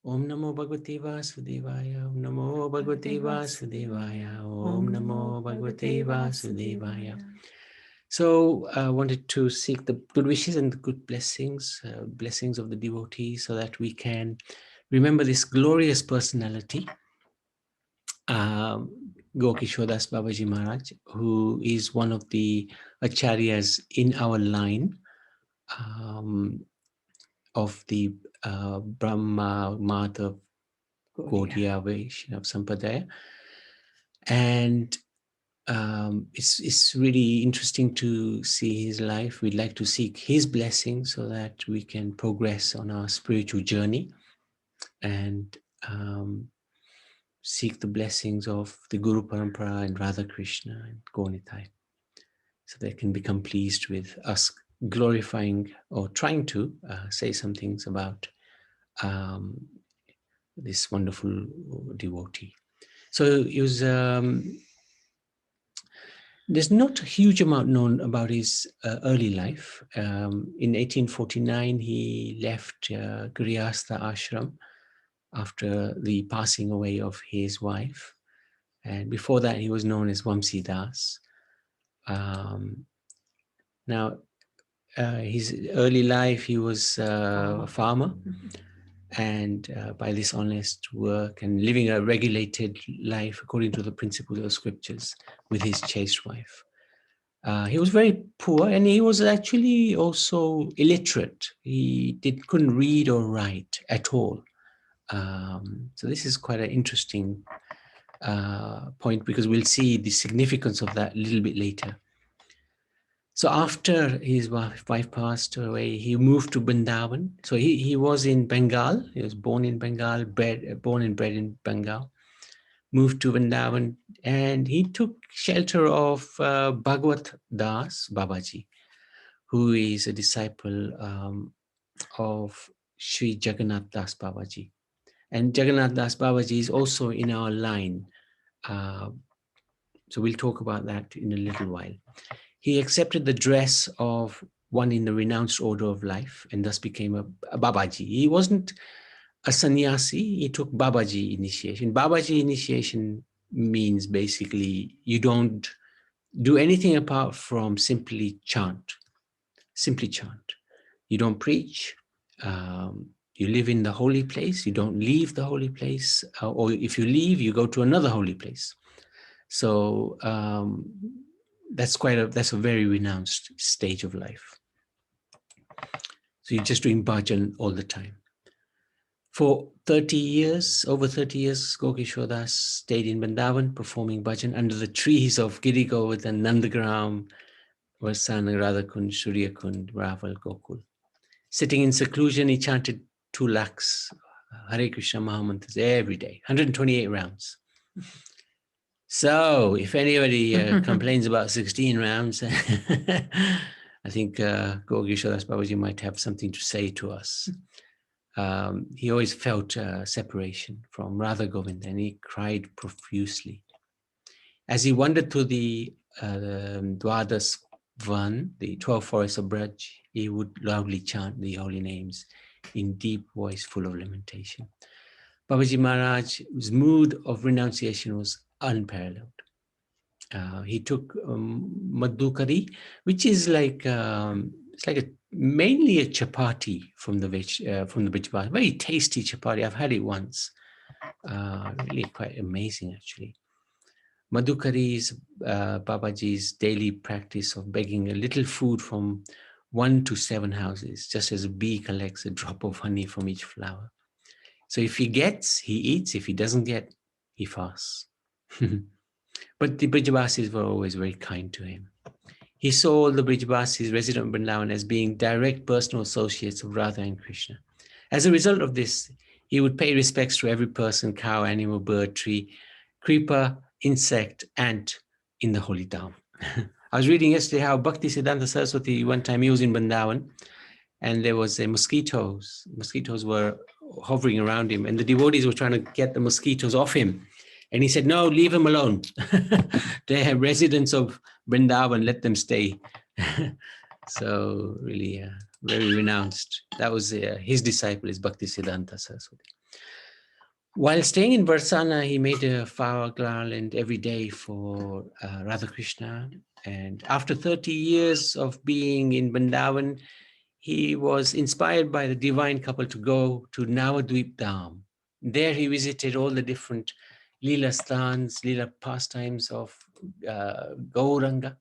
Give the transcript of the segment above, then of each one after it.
Om Namo Bhagavate Vasudevaya. Om Namo Bhagavate Vasudevaya. Om Namo Bhagavate Vasudevaya. So I wanted to seek the good wishes and the good blessings, blessings of the devotees, so that we can remember this glorious personality, Kishora Babaji Maharaj, who is one of the acharyas in our line of the Brahma Madhav Gaudiya Vaishnava Sampradaya. And it's really interesting to see his life. We'd like to seek his blessing so that we can progress on our spiritual journey and seek the blessings of the Guru Parampara and Radha Krishna and Gaunitai, so they can become pleased with us glorifying or trying to say some things about this wonderful devotee. So it was, there's not a huge amount known about his early life. In 1849, he left Grihastha ashram after the passing away of his wife. And before that, he was known as Vamsi Das. Now, his early life, he was a farmer. And by this honest work and living a regulated life according to the principles of scriptures with his chaste wife. He was very poor, and he was actually also illiterate. He couldn't read or write at all. So this is quite an interesting point, because we'll see the significance of that a little bit later. So after his wife passed away, he moved to Vrindavan. So he was in Bengal. He was born in Bengal, born and bred in Bengal. Moved to Vrindavan, and he took shelter of Bhagavat Das Babaji, who is a disciple of Sri Jagannath Das Babaji. And Jagannath Das Babaji is also in our line. So we'll talk about that in a little while. He accepted the dress of one in the renounced order of life and thus became a Babaji. He wasn't a sannyasi, he took Babaji initiation. Babaji initiation means basically you don't do anything apart from simply chant. Simply chant. You don't preach. You live in the holy place. You don't leave the holy place. Or if you leave, you go to another holy place. So that's a very renounced stage of life. So you're just doing bhajan all the time. For over 30 years, Kishora Das stayed in Vrindavan performing bhajan under the trees of Giri Govardhan, Nandagram, Varsana, Radhakund, Suryakund, Raval, Gokul. Sitting in seclusion, he chanted 2 lakhs Hare Krishna Mahamantras every day, 128 rounds. So if anybody complains about 16 rounds, I think Kishora Das Babaji might have something to say to us. He always felt separation from Radha Govind, and he cried profusely. As he wandered through the Dwadas Van, the 12 forests of Braj, he would loudly chant the holy names in deep voice full of lamentation. Babaji Maharaj's mood of renunciation was unparalleled. He took Madhukari, which is like it's like mainly a chapati from the Bijbal. Very tasty chapati. I've had it once. Really quite amazing, actually. Madhukari is Babaji's daily practice of begging a little food from 1 to 7 houses, just as a bee collects a drop of honey from each flower. So if he gets, he eats. If he doesn't get, he fasts. But the Brijavasis were always very kind to him. He saw all the Brijavasis resident in Vrindavan as being direct personal associates of Radha and Krishna. As a result of this, he would pay respects to every person, cow, animal, bird, tree, creeper, insect, ant in the holy Dham. I was reading yesterday how Bhakti Siddhanta Saraswati, one time he was in Vrindavan, and there was mosquitoes. Mosquitoes were hovering around him, and the devotees were trying to get the mosquitoes off him. And he said, no, leave them alone. They're residents of Vrindavan, let them stay. So really very renounced. That was his disciple is Bhaktisiddhanta Saraswati. While staying in Barsana, he made a flower garland every day for Radha Krishna. And after 30 years of being in Vrindavan, he was inspired by the divine couple to go to Navadvip Dham. There he visited all the different Leela sthans, Leela pastimes of Gauranga.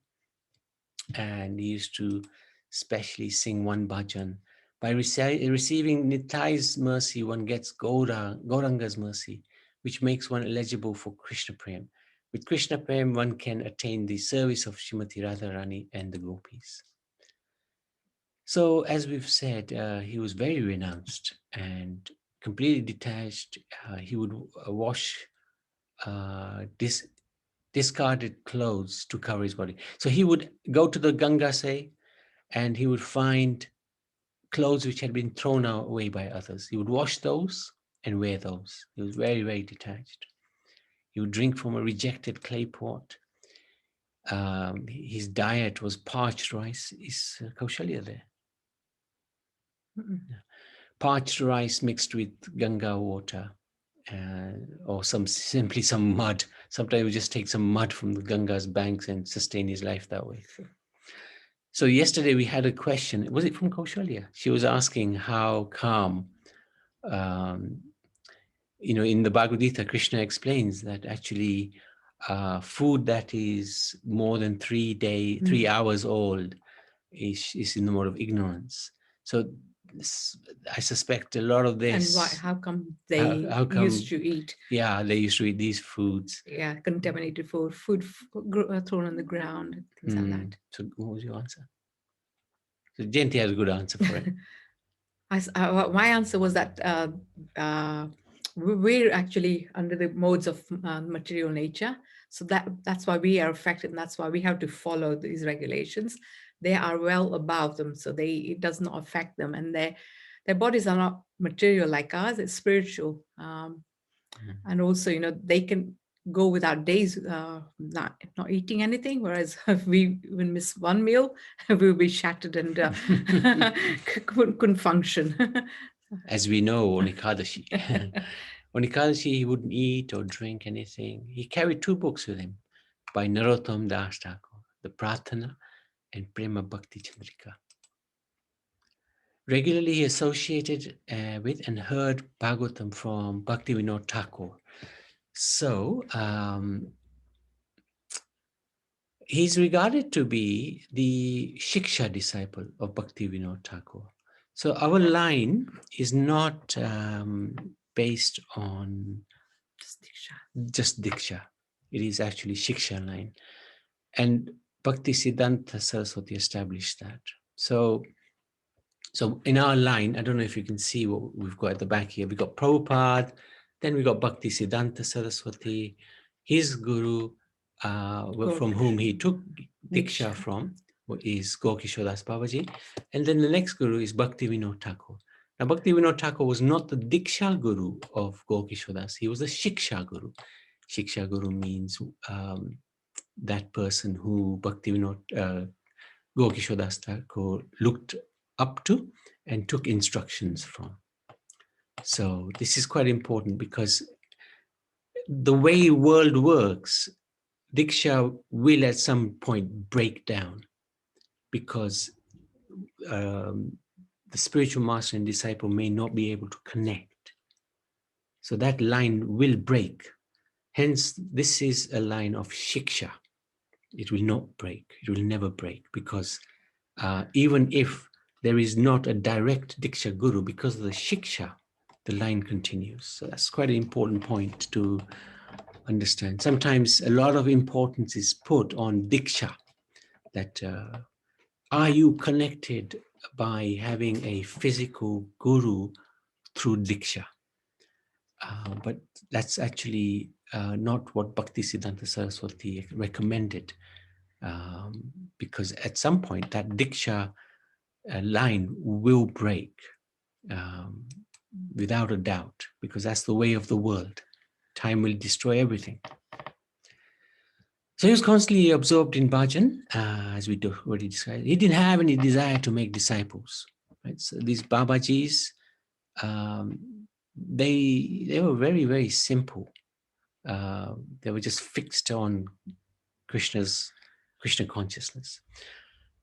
And he used to specially sing one bhajan. By receiving Nitai's mercy, one gets Gauranga's mercy, which makes one eligible for Krishna Prem. With Krishna Prem, one can attain the service of Srimati Radharani and the gopis. So, as we've said, he was very renounced and completely detached. He would wash discarded clothes to cover his body. So he would go to the Ganga, say, and he would find clothes which had been thrown away by others. He would wash those and wear those. He was very, very detached. He would drink from a rejected clay pot. His diet was parched rice. Is Kaushalya there? Parched rice mixed with Ganga water, or simply some mud. Sometimes he would just take some mud from the Ganga's banks and sustain his life that way. So yesterday we had a question. Was it from Kaushalya? She was asking how come, in the Bhagavad Gita, Krishna explains that actually food that is more than 3 hours old is in the mode of ignorance. So I suspect a lot of this. And how come they used to eat? Yeah, they used to eat these foods. Yeah, contaminated food thrown on the ground, things like that. So what was your answer? So Jayanti has a good answer for it. My answer was that we're actually under the modes of material nature. So that's why we are affected, and that's why we have to follow these regulations. They are well above them, so it does not affect them, and their bodies are not material like ours. It's spiritual, and also they can go without days not eating anything, whereas if we even miss one meal, we'll be shattered and couldn't function. As we know, on Ekadashi. On Ekadashi, he wouldn't eat or drink anything. He carried 2 books with him by Narottam Das Thakur, the Prarthana and Prema Bhakti Chandrika. Regularly, he associated with and heard Bhagavatam from Bhakti Vinod Thakur. So, he's regarded to be the Shiksha disciple of Bhakti Vinod Thakur. So our line is not based on just Diksha. It is actually Shiksha line. And Bhakti Siddhanta Saraswati established that. So in our line, I don't know if you can see what we've got at the back here. We've got Prabhupada, then we got Bhakti Siddhanta Saraswati, his guru, from whom he took Diksha from, is Kishora Babaji. And then the next guru is Bhakti Vinod Thakur. Now, Bhakti Vinod Thakur was not the Diksha guru of Kishoras. He was the Shiksha guru. Shiksha guru means that person who Bhakti Vinod Kishoras Thakur looked up to and took instructions from. So this is quite important because the way world works, Diksha will at some point break down because the spiritual master and disciple may not be able to connect. So that line will break. Hence, this is a line of Shiksha. It will not break. It will never break because even if there is not a direct Diksha guru, because of the Shiksha, the line continues. So that's quite an important point to understand. Sometimes a lot of importance is put on Diksha, that are you connected by having a physical guru through Diksha? But that's actually not what Bhakti Siddhanta Saraswati recommended, because at some point that Diksha line will break, without a doubt, because that's the way of the world. Time will destroy everything. So he was constantly absorbed in bhajan, as we already described. He didn't have any desire to make disciples. right? So these Babajis, they were very, very simple. They were just fixed on Krishna consciousness.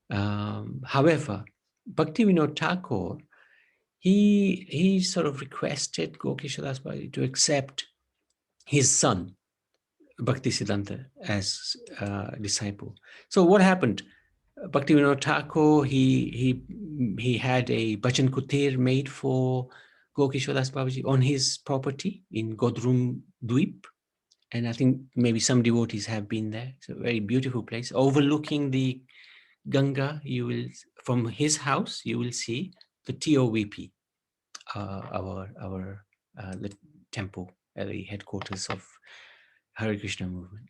However, Bhaktivinoda Thakur, he sort of requested Gokishadas Babaji to accept his son, Bhaktisiddhanta, as a disciple. So what happened? Bhaktivinoda Thakur, he had a bhajan kutir made for Gokishadas Babaji on his property in Godrum Dweep. And I think maybe some devotees have been there. It's a very beautiful place. Overlooking the Ganga, you will, from his house, you will see the TOVP, the temple at the headquarters of Hare Krishna movement.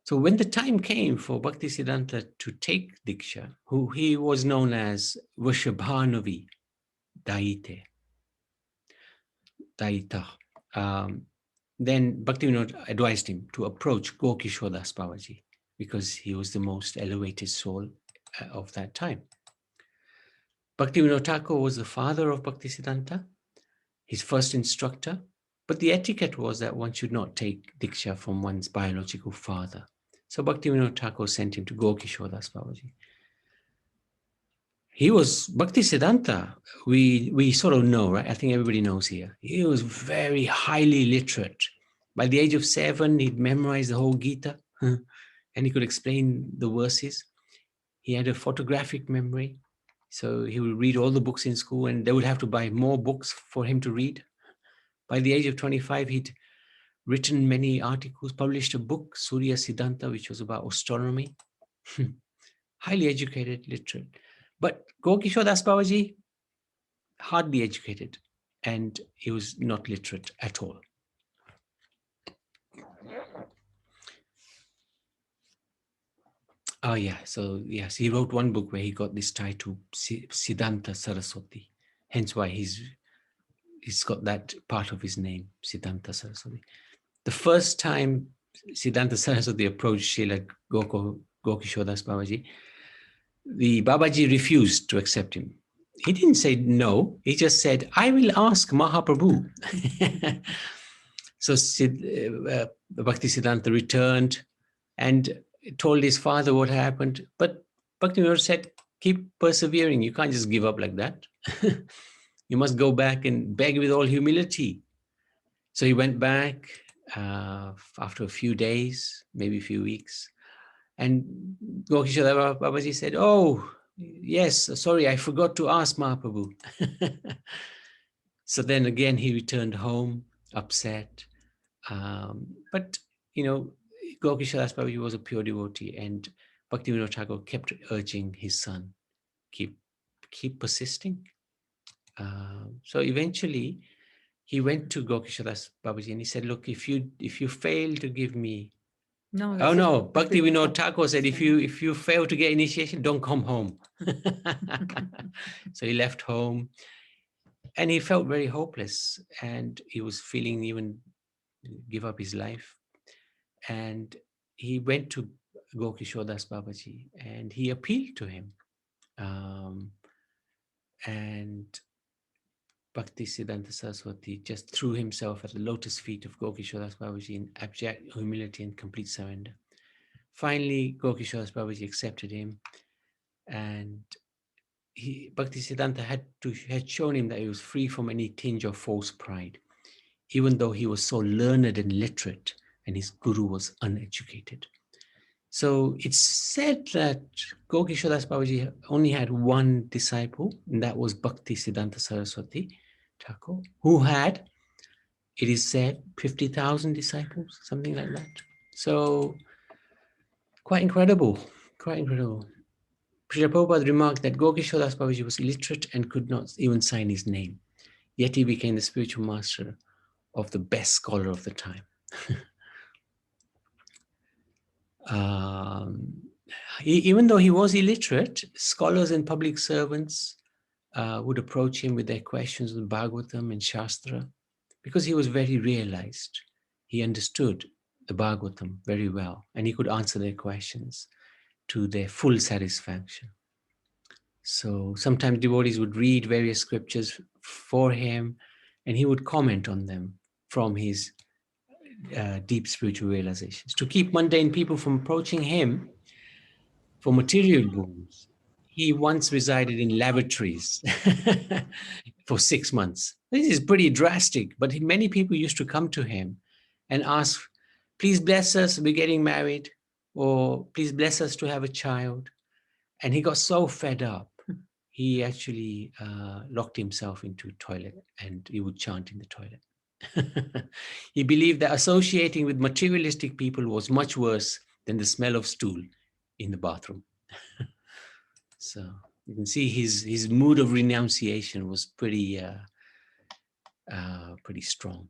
So when the time came for Bhaktisiddhanta to take Diksha, who he was known as Vrishabhanavi Daite, then Bhaktivinoda advised him to approach Gokishodas Babaji because he was the most elevated soul of that time. Bhaktivinoda Thakur was the father of Bhaktisiddhanta, his first instructor, but the etiquette was that one should not take Diksha from one's biological father. So Bhaktivinoda Thakur sent him to Gokishodas Babaji. He was Bhaktisiddhanta, we sort of know, right? I think everybody knows here. He was very highly literate. By the age of 7, he'd memorized the whole Gita, and he could explain the verses. He had a photographic memory, so he would read all the books in school, and they would have to buy more books for him to read. By the age of 25, he'd written many articles, published a book, Surya Siddhanta, which was about astronomy. Highly educated, literate. But Gokishodas Babaji, hardly educated, and he was not literate at all. Oh yeah, so yes, he wrote one book where he got this title, Siddhanta Saraswati. Hence why he's got that part of his name, Siddhanta Saraswati. The first time Siddhanta Saraswati approached Srila Gokishodas Babaji, the Babaji refused to accept him. He didn't say no, he just said, I will ask Mahaprabhu. So Bhaktisiddhanta returned and told his father what happened. But Bhaktivinoda said, keep persevering. You can't just give up like that. You must go back and beg with all humility. So he went back after a few days, maybe a few weeks. And Gokishodas Babaji said, oh, yes, sorry, I forgot to ask Mahaprabhu. So then again, he returned home, upset. But, you know, Gokishodas Babaji was a pure devotee, and Bhaktivinoda Thakur kept urging his son, keep persisting. So eventually, he went to Gokishodas Babaji and he said, look, if you fail to give me, Bhaktivinoda Thakur said, if you fail to get initiation, don't come home. So he left home, and he felt very hopeless, and he was feeling even give up his life. And he went to Gokishodas Babaji and he appealed to him. And Bhaktisiddhanta Saraswati just threw himself at the lotus feet of Gokishodas Babaji in abject humility and complete surrender. Finally, Gokishodas Babaji accepted him, and Bhaktisiddhanta had shown him that he was free from any tinge of false pride, even though he was so learned and literate and his guru was uneducated. So it's said that Gokishodas Babaji only had one disciple, and that was Bhaktisiddhanta Saraswati Thakur, who had, it is said, 50,000 disciples, something like that. So quite incredible, quite incredible. Srila Prabhupada remarked that Gokishodas Babaji was illiterate and could not even sign his name, yet he became the spiritual master of the best scholar of the time. Even though he was illiterate, scholars and public servants would approach him with their questions on Bhagavatam and Shastra, because he was very realized. He understood the Bhagavatam very well, and he could answer their questions to their full satisfaction. So sometimes devotees would read various scriptures for him, and he would comment on them from his deep spiritual realizations. To keep mundane people from approaching him for material boons, he once resided in lavatories for 6 months. This is pretty drastic, but many people used to come to him and ask, please bless us, we're getting married, or please bless us to have a child. And he got so fed up, he actually locked himself into a toilet and he would chant in the toilet. He believed that associating with materialistic people was much worse than the smell of stool in the bathroom. So you can see his mood of renunciation was pretty strong.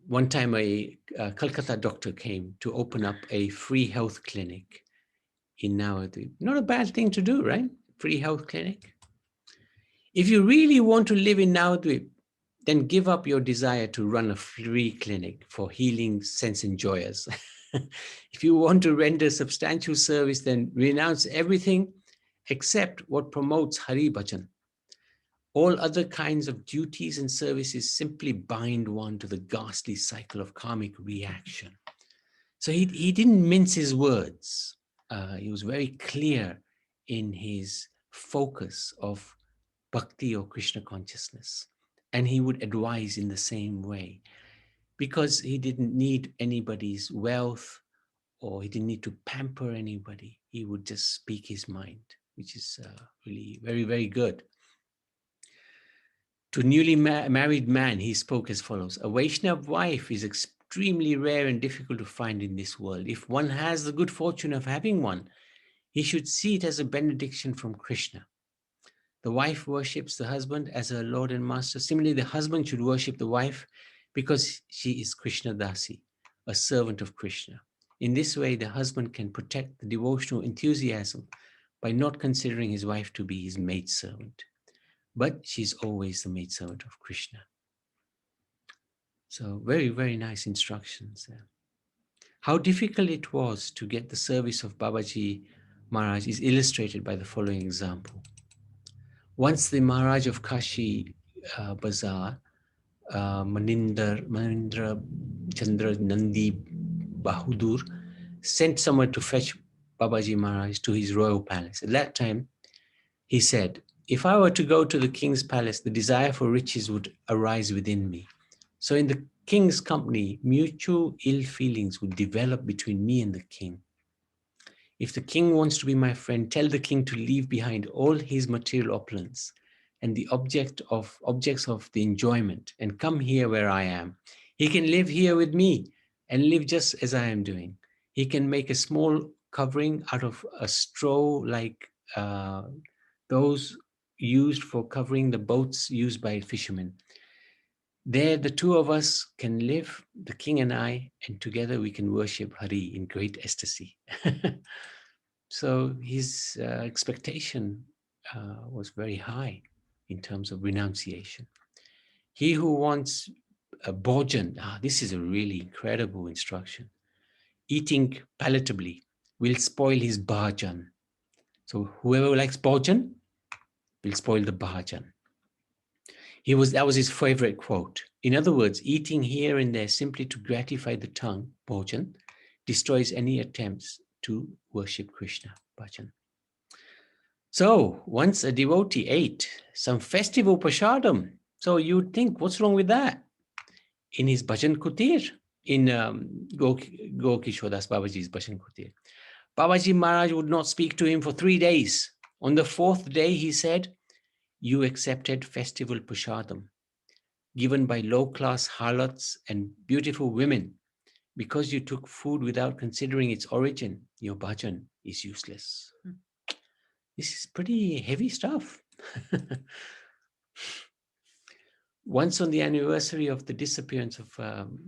One time a Calcutta doctor came to open up a free health clinic in Navadvip. Not a bad thing to do, right? Free health clinic. If you really want to live in Navadvip, then give up your desire to run a free clinic for healing sense enjoyers. If you want to render substantial service, then renounce everything except what promotes Hari Bhajan. All other kinds of duties and services simply bind one to the ghastly cycle of karmic reaction. So he didn't mince his words. He was very clear in his focus of bhakti or Krishna consciousness. And he would advise in the same way because he didn't need anybody's wealth or he didn't need to pamper anybody. He would just speak his mind, which is really very, very good. To newly married man, he spoke as follows. A Vaishnava wife is extremely rare and difficult to find in this world. If one has the good fortune of having one, he should see it as a benediction from Krishna. The wife worships the husband as her Lord and Master. Similarly, the husband should worship the wife because she is Krishna Dasi, a servant of Krishna. In this way, the husband can protect the devotional enthusiasm by not considering his wife to be his maidservant, but she's always the maidservant of Krishna. So very, very nice instructions there. How difficult it was to get the service of Babaji Maharaj is illustrated by the following example. Once the Maharaj of Kashi Bazaar, Manindra Chandra Nandi Bahadur, sent someone to fetch Babaji Maharaj to his royal palace. At that time, he said, if I were to go to the king's palace, the desire for riches would arise within me. So in the king's company, mutual ill feelings would develop between me and the king. If the king wants to be my friend, tell the king to leave behind all his material opulence and the objects of the enjoyment and come here where I am. He can live here with me and live just as I am doing. He can make a small covering out of a straw like those used for covering the boats used by fishermen. There, the two of us can live, the king and I, and together we can worship Hari in great ecstasy. So his expectation was very high in terms of renunciation. He who wants a bhojan, this is a really incredible instruction. Eating palatably will spoil his bhajan. So whoever likes bhojan will spoil the bhajan. That was his favorite quote. In other words, eating here and there simply to gratify the tongue, bhojan, destroys any attempts to worship Krishna, bhajan. So once a devotee ate some festival prashadam, so you'd think, what's wrong with that? In his bhajan kutir, in Kishora Babaji's bhajan kutir, Babaji Maharaj would not speak to him for 3 days. On the 4th day, he said, you accepted festival prashadam given by low-class harlots and beautiful women. Because you took food without considering its origin, your bhajan is useless. This is pretty heavy stuff. Once on the anniversary of the disappearance of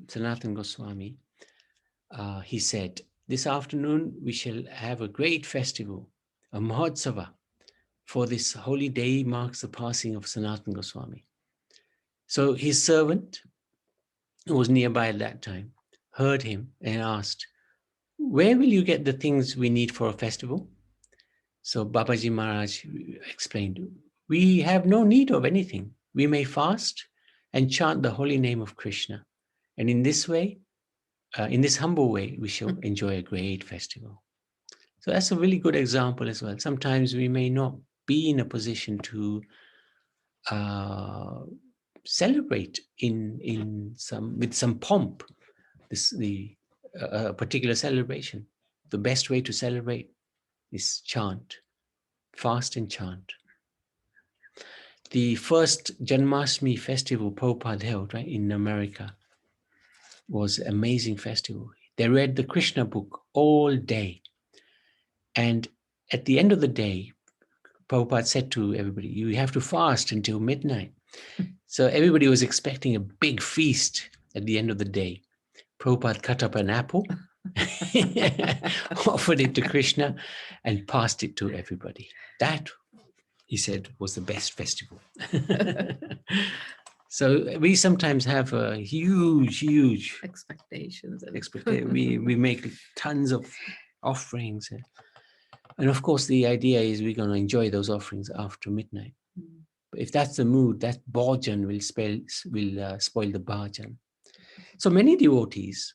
Sanatana Goswami, he said, this afternoon we shall have a great festival, a Mahotsava, for this holy day marks the passing of Sanatana Goswami. So his servant, who was nearby at that time, heard him and asked, where will you get the things we need for a festival? So Babaji Maharaj explained, we have no need of anything. We may fast and chant the holy name of Krishna. And in this way, in this humble way, we shall enjoy a great festival. So that's a really good example as well. Sometimes we may not be in a position to celebrate with some pomp a particular celebration. The best way to celebrate is chant, fast and chant. The first Janmashtami festival Prabhupada held, right, in America was an amazing festival. They read the Krishna book all day. And at the end of the day, Prabhupada said to everybody, you have to fast until midnight. So everybody was expecting a big feast at the end of the day. Prabhupada cut up an apple, offered it to Krishna, and passed it to everybody. That, he said, was the best festival. So we sometimes have a huge expectations. We make tons of offerings. And of course, the idea is we're going to enjoy those offerings after midnight. But if that's the mood, that bhajan will spoil the bhajan. So many devotees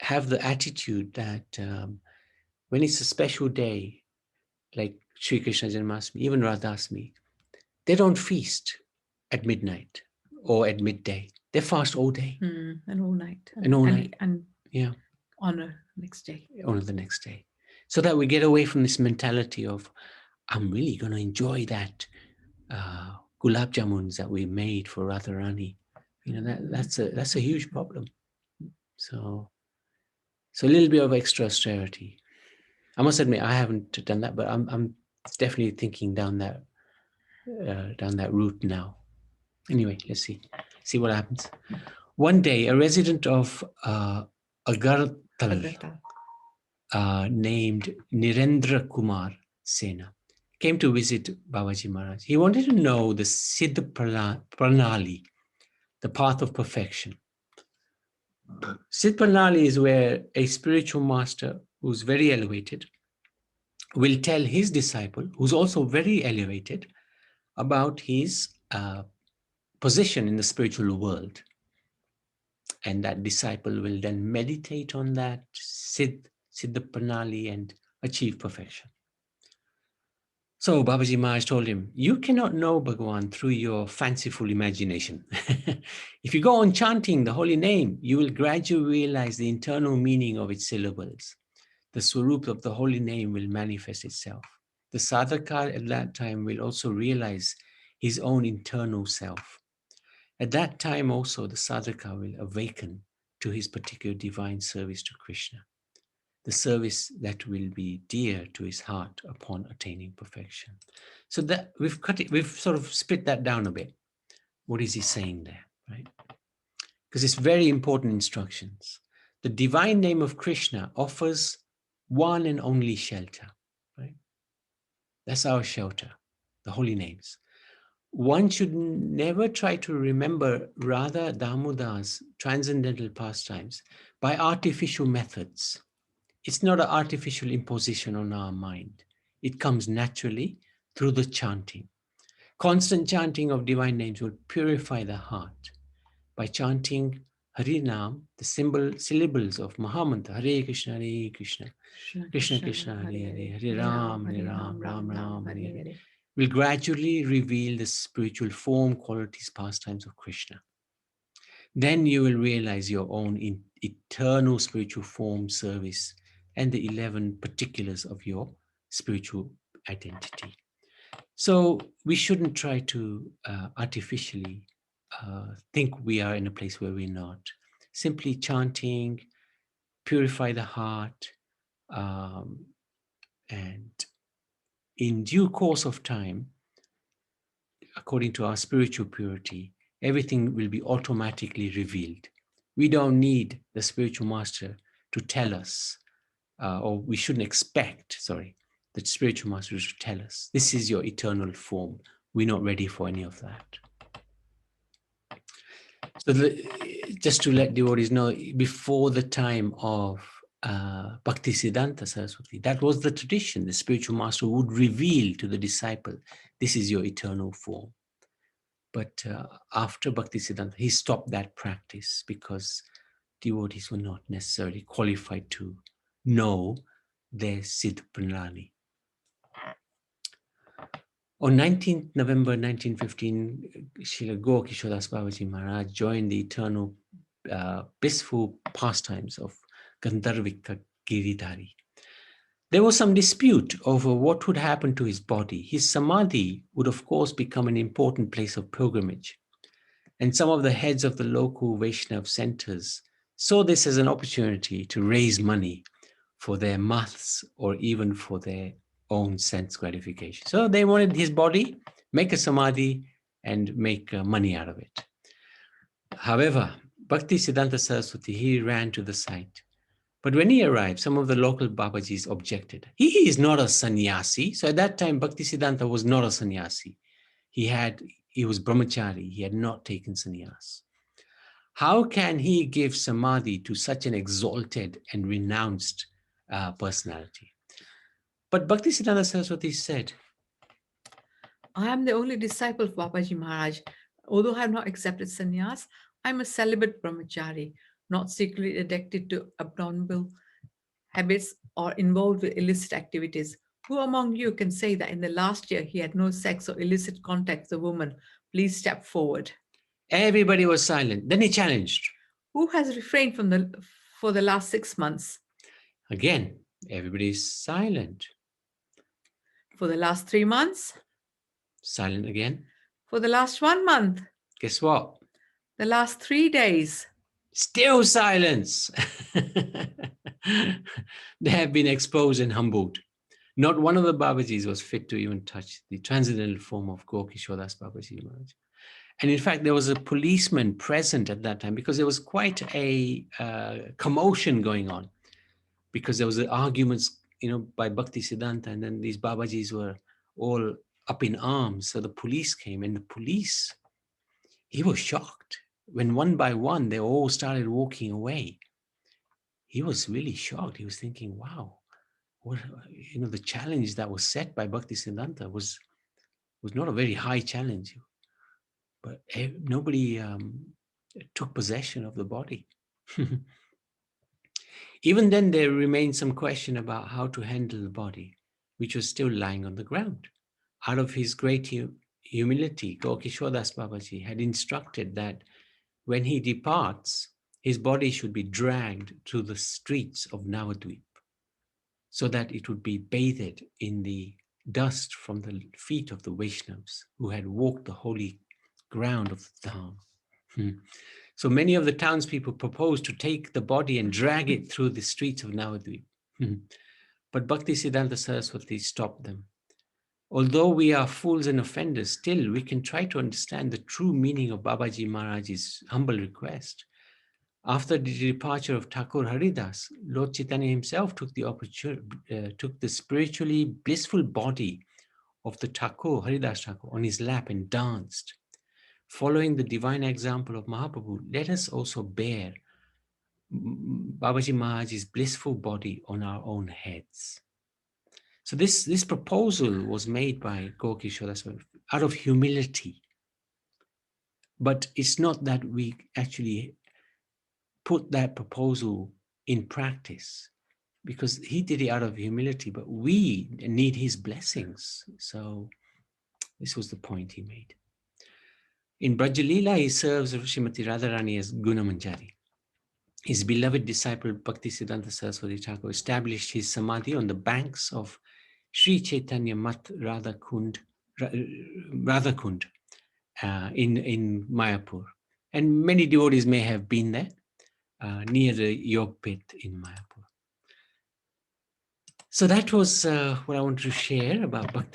have the attitude that when it's a special day, like Sri Krishna Janmashtami, even Radhasmi, they don't feast at midnight or at midday. They fast all day. And all night. And all night. And yeah. Honor next day. Honor the next day. So that we get away from this mentality of, I'm really going to enjoy that gulab jamuns that we made for Radharani. You know, that's a huge problem. So a little bit of extra austerity. I must admit, I haven't done that, but I'm definitely thinking down that route now. Anyway, let's see what happens. One day, a resident of Agartala, named Nirendra Kumar Sena, came to visit Babaji Maharaj. He wanted to know the Siddha Pranali, the path of perfection. Siddha Pranali is where a spiritual master who's very elevated will tell his disciple, who's also very elevated, about his position in the spiritual world. And that disciple will then meditate on that Siddha Pranali and achieve perfection. So Babaji Maharaj told him, you cannot know Bhagavan through your fanciful imagination. If you go on chanting the holy name, you will gradually realize the internal meaning of its syllables. The swarup of the holy name will manifest itself. The sadhaka at that time will also realize his own internal self. At that time also, the sadhaka will awaken to his particular divine service to Krishna, the service that will be dear to his heart upon attaining perfection. So that we've sort of split that down a bit. What is he saying there, right? Because it's very important instructions. The divine name of Krishna offers one and only shelter, right? That's our shelter, the holy names. One should never try to remember Radha Damodar's transcendental pastimes by artificial methods. It's not an artificial imposition on our mind. It comes naturally through the chanting. Constant chanting of divine names will purify the heart. By chanting Harinam, the syllables of Mahamantra, Hare Krishna, Krishna Krishna, Hare Hare, Hare Ram, Ram Ram, Hare Hare, will gradually reveal the spiritual form, qualities, pastimes of Krishna. Then you will realize your own eternal spiritual form, service, and the 11 particulars of your spiritual identity. So we shouldn't try to artificially think we are in a place where we're not. Simply chanting, purify the heart, and in due course of time, according to our spiritual purity, everything will be automatically revealed. We don't need the spiritual master to tell us, or we shouldn't expect, the spiritual master to tell us, this is your eternal form. We're not ready for any of that. So just to let devotees know, before the time of Bhaktisiddhanta Saraswati. That was the tradition. The spiritual master would reveal to the disciple, this is your eternal form. But after Bhaktisiddhanta, he stopped that practice because devotees were not necessarily qualified to know their Siddh Pranali. On 19th November 1915, Srila Gaura Kishoras Babaji Maharaj joined the eternal blissful pastimes of Gandharvika Giridhari. There was some dispute over what would happen to his body. His samadhi would, of course, become an important place of pilgrimage. And some of the heads of the local Vaishnav centers saw this as an opportunity to raise money for their maths or even for their own sense gratification. So they wanted his body, make a samadhi, and make money out of it. However, Bhaktisiddhanta Saraswati, he ran to the site. But when he arrived, some of the local Babajis objected. He is not a sannyasi. So at that time, Bhaktisiddhanta was not a sannyasi. He was brahmachari. He had not taken sannyas. How can he give samadhi to such an exalted and renounced personality? But Bhaktisiddhanta Saraswati said, I am the only disciple of Babaji Maharaj. Although I have not accepted sannyas, I am a celibate brahmachari, not secretly addicted to abnormal habits or involved with illicit activities. Who among you can say that in the last year he had no sex or illicit contact with a woman? Please step forward. Everybody was silent. Then he challenged. Who has refrained for the last 6 months? Again, everybody is silent. For the last 3 months? Silent again. For the last 1 month? Guess what? The last 3 days? Still silence. They have been exposed and humbled. Not one of the Babajis was fit to even touch the transcendental form of Gaura Kishoras Babaji Maharaj. And in fact, there was a policeman present at that time because there was quite a commotion going on, because there was arguments, by Bhaktisiddhanta, and then these Babajis were all up in arms. So the police came, and the police, he was shocked when one by one they all started walking away. He was really shocked. He was thinking, wow, what, the challenge that was set by Bhaktisiddhanta was not a very high challenge, but nobody took possession of the body. Even then, there remained some question about how to handle the body, which was still lying on the ground. Out of his great humility, Gaura Kishoras Babaji had instructed that when he departs, his body should be dragged to the streets of Navadvip so that it would be bathed in the dust from the feet of the Vaishnavas who had walked the holy ground of the town. So many of the townspeople proposed to take the body and drag it through the streets of Navadvip. But Bhaktisiddhanta Saraswati stopped them. Although we are fools and offenders, still we can try to understand the true meaning of Babaji Maharaj's humble request. After the departure of Thakur Haridas, Lord Chaitanya himself took the spiritually blissful body of the Thakur, Haridas Thakur, on his lap and danced. Following the divine example of Mahaprabhu, let us also bear Babaji Maharaj's blissful body on our own heads. So this proposal was made by Gaura Kishoras out of humility. But it's not that we actually put that proposal in practice, because he did it out of humility, but we need his blessings. So this was the point he made. In Brajalila, he serves Srimati Radharani as Gunamanjari. His beloved disciple Bhaktisiddhanta Saraswati Thakur established his samadhi on the banks of Sri Chaitanya Mat Radhakund in Mayapur. And many devotees may have been there, near the Yog Pit in Mayapur. So that was what I wanted to share about Gaura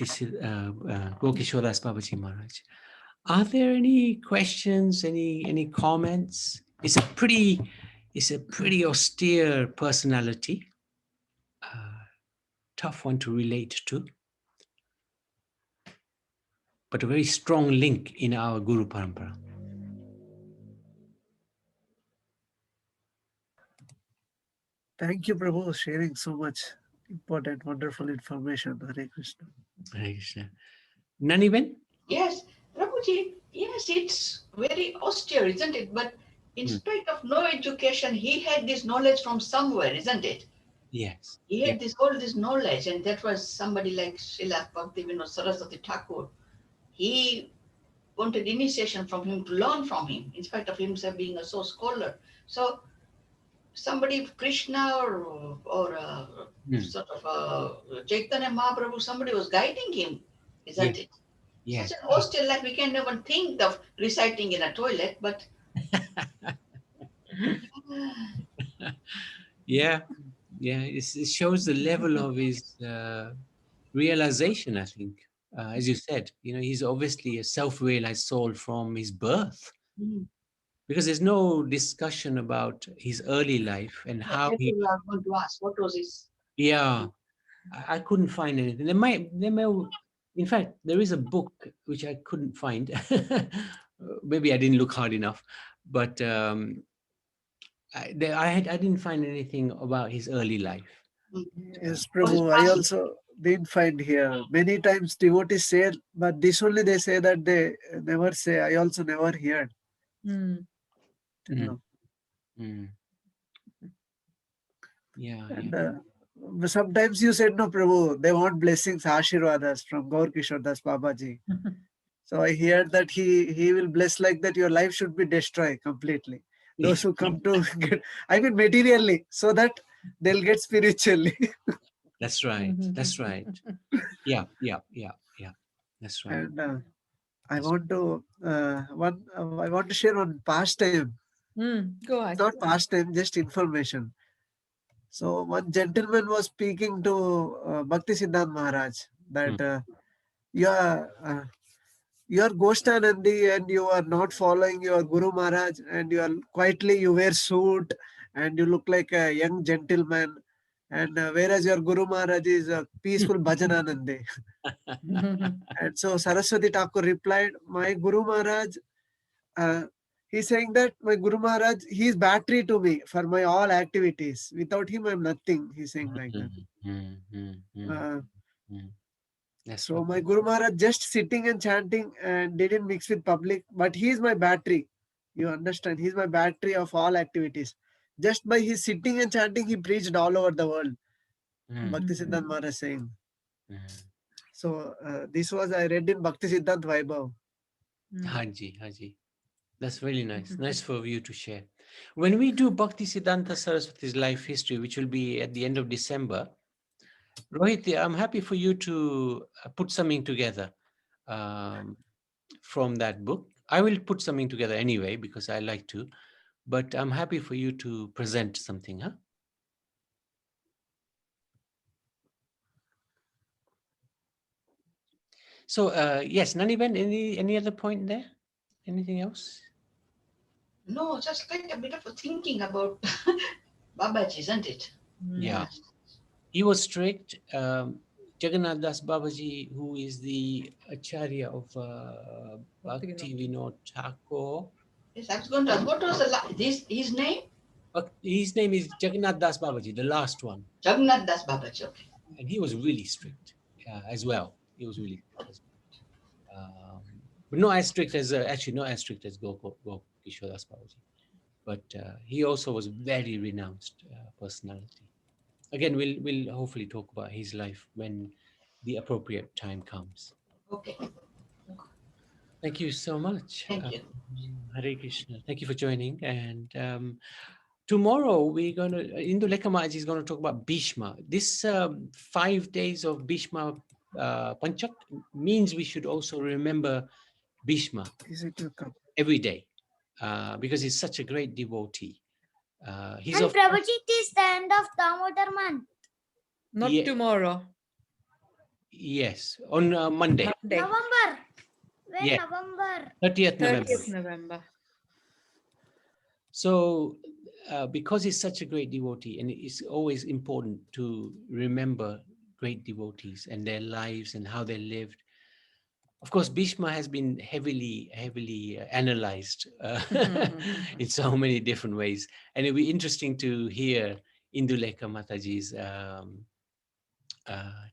Kishoras Babaji Maharaj. Are there any questions, any comments? It's a pretty austere personality, tough one to relate to, but a very strong link in our Guru Parampara. Thank you, Prabhu, sharing so much important, wonderful information. Hare Krishna. Hare Krishna. Naniben? Yes, Prabhuji, yes, it's very austere, isn't it? But in Hmm. spite of no education, he had this knowledge from somewhere, isn't it? Yes. He Yeah. had all this knowledge, and that was somebody like Srila Bhaktivinoda Saraswati Thakur. He wanted initiation from him to learn from him, in spite of himself being a so scholar. So somebody, Krishna or Hmm. sort of Chaitanya Mahaprabhu, somebody was guiding him, Yeah. isn't it? Such Yes. an austere life, we can't even think of reciting in a toilet, but Yeah. Yeah. It shows the level of his realization, I think. As you said, he's obviously a self-realized soul from his birth, because there's no discussion about his early life and how that he. we are going to ask, what was his? Yeah, I couldn't find anything. In fact, there is a book which I couldn't find. Maybe I didn't look hard enough, but I didn't find anything about his early life. Yes, Was his Prabhu, I passing? also didn't find here. Many times devotees say, but this only they say that they never say. I also never heard Mm. till Mm, now. mm. Yeah, yeah. And sometimes you said, no, Prabhu, they want blessings, Ashirwadas from Gaur Kishore Das Babaji. So I heard that he will bless like that. Your life should be destroyed completely. Those who come to get, I mean, materially, so that they'll get spiritually. That's right. That's right. Yeah, yeah, yeah, yeah. That's right. And I That's want to I want to share one pastime. Go It's ahead. not pastime, just information. So one gentleman was speaking to Bhakti Siddhant Maharaj that you are Ghostanandi and you are not following your Guru Maharaj, and you are quietly you wear suit and you look like a young gentleman, and whereas your Guru Maharaj is a peaceful bhajananandi. And so Saraswati Thakur replied, my Guru Maharaj, uh, he's saying that my Guru Maharaj, he is battery to me for my all activities. Without him, I'm nothing. He's saying like that. Uh, mm. That's so right. my Guru Maharaj just sitting and chanting and didn't mix with public, but he is my battery. You understand? He's my battery of all activities. Just by his sitting and chanting, he preached all over the world. Bhakti Siddhant Maharaj saying. So this was I read in Bhakti Siddhant Vaibhav. Haji, Haji. That's really nice. Nice for you to share. When we do Bhakti Siddhanta Saraswati's life history, which will be at the end of December, Rohit, I'm happy for you to put something together from that book. I will put something together anyway because I like to, but I'm happy for you to present something, huh? So yes, Naniben, any other point there? Anything else? No, just like a bit of a thinking about Babaji, isn't it? Yeah. Yes. He was strict. Jagannath Das Babaji, who is the Acharya of Bhakti Vinod Thakur. Yes, I was going to ask, what was his name? His name is Jagannath Das Babaji, the last one. Jagannath Das Babaji, okay. And he was really strict as well. He was really strict as well. But not as strict as, actually not as strict as Kishora Das Babaji. But he also was very renounced personality. Again, we'll hopefully talk about his life when the appropriate time comes. Okay. Thank you so much. Thank you. Hare Krishna. Thank you for joining. And tomorrow we're going to, Indu Lekamaji is going to talk about Bhishma. This 5 days of Bhishma Panchak means we should also remember Bhishma Is it will come? every day because he's such a great devotee. He's And of Prabhuji, it is the end of Damodar month. Not Yeah. tomorrow. Yes, on Monday. November. When Yeah. November? 30th November. 30th November. So because he's such a great devotee, and it's always important to remember great devotees and their lives and how they lived. Of course, Bhishma has been heavily analyzed in so many different ways. And it'll be interesting to hear Indulekha Mataji's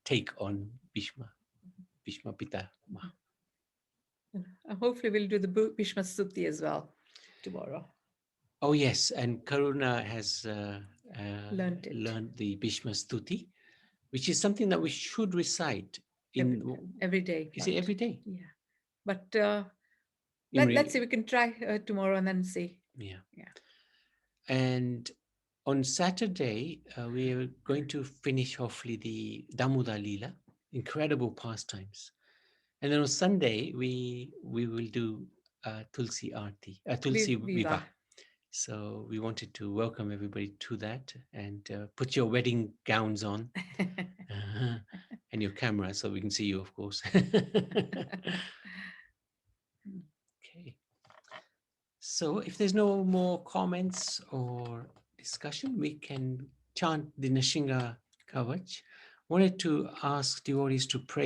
take on Bhishma Pitama. Hopefully we'll do the Bhishma Stuti as well tomorrow. Oh yes, and Karuna has Learned it. learned the Bhishma Stuti, which is something that we should recite Every day. Is it every day? Yeah. But In let's see, we can try tomorrow and then see. Yeah. Yeah. And on Saturday, we are going to finish hopefully the Damodar Leela, incredible pastimes. And then on Sunday, we will do Tulsi Aarti, Tulsi Viva. So we wanted to welcome everybody to that and put your wedding gowns on and your camera so we can see you, of course. Okay. So if there's no more comments or discussion, we can chant the Nishinga Kavach. Wanted to ask devotees to pray